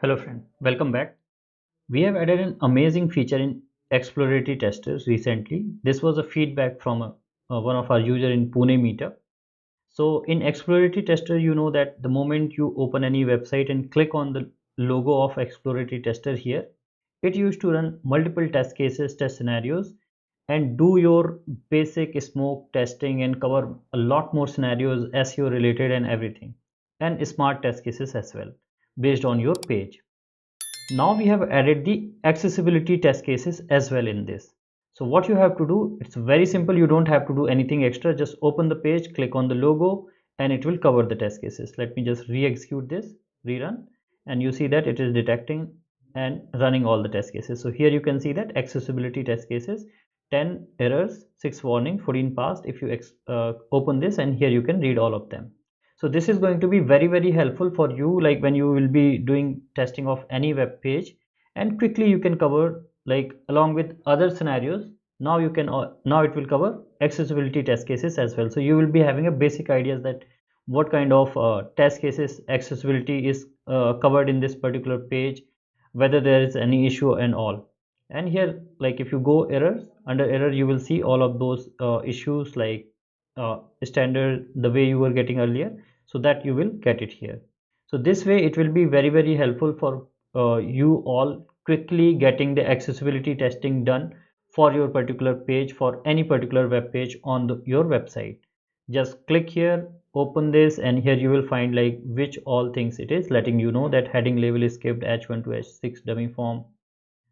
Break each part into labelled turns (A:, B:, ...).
A: Hello friend, welcome back. We have added an amazing feature in Exploratory Testers recently. This was a feedback from one of our user in Pune meetup. So in Exploratory Tester, you know that the moment you open any website and click on the logo of Exploratory Tester here, it used to run multiple test cases, test scenarios, and do your basic smoke testing and cover a lot more scenarios, SEO related and everything, and smart test cases as well based on your page. Now we have added the accessibility test cases as well in this. So what you have to do, it's very simple. You don't have to do anything extra. Just open the page, click on the logo, and it will cover the test cases. Let me just re-execute this, rerun, and you see that it is detecting and running all the test cases. So here you can see that accessibility test cases, 10 errors, 6 warning, 14 passed. If you open this, and here you can read all of them. So this is going to be very helpful for you, like when you will be doing testing of any web page, and quickly you can cover, like along with other scenarios. Now you can now it will cover accessibility test cases as well. So you will be having a basic ideas that what kind of test cases accessibility is covered in this particular page, whether there is any issue and all. And here, like if you go errors, under error you will see all of those issues, like standard, the way you were getting earlier, so that you will get it here. So this way it will be very helpful for you all quickly getting the accessibility testing done for your particular page, for any particular web page on your website. Just click here, open this, and here you will find like which all things it is letting you know that heading label is skipped, h1 to h6 dummy form.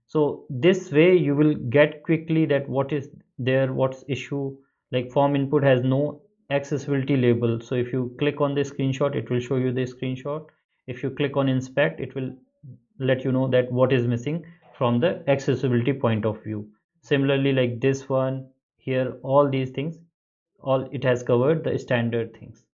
A: So this way you will get quickly that what is there, what's issue, like form input has no accessibility label. So if you click on this screenshot, it will show you the screenshot. If you click on inspect, it will let you know that what is missing from the accessibility point of view. Similarly, like this one here, all these things, all it has covered the standard things.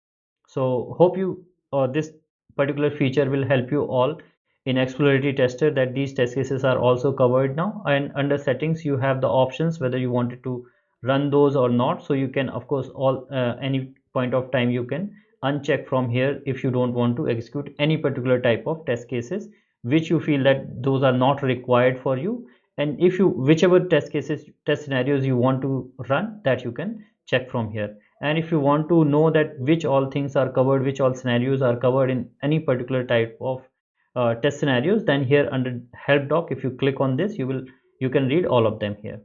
A: So hope you this particular feature will help you all in Exploratory Tester, that these test cases are also covered now. And under settings you have the options whether you wanted to run those or not. So you can of course all any point of time you can uncheck from here if you don't want to execute any particular type of test cases which you feel that those are not required for you. And if you whichever test cases, test scenarios you want to run, that you can check from here. And if you want to know that which all things are covered, which all scenarios are covered in any particular type of test scenarios, then here under help doc, if you click on this, you can read all of them here.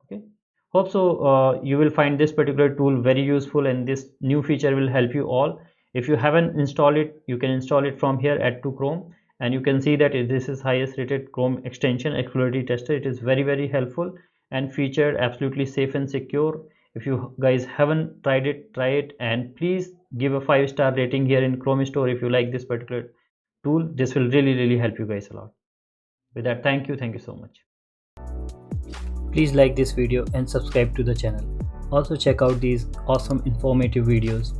A: Okay, hope so you will find this particular tool very useful, and this new feature will help you all. If you haven't installed it, you can install it from here, add to Chrome, and you can see that this is highest rated Chrome extension, Exploratory Tester. It is very helpful and featured, absolutely safe and secure. If you guys haven't tried it, try it, and please give a 5-star rating here in Chrome store if you like this particular tool. This will really help you guys a lot. With that, thank you so much. Please like this video and subscribe to the channel. Also check out these awesome informative videos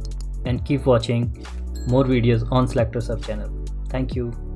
A: and keep watching more videos on SelectorsHub channel. Thank you.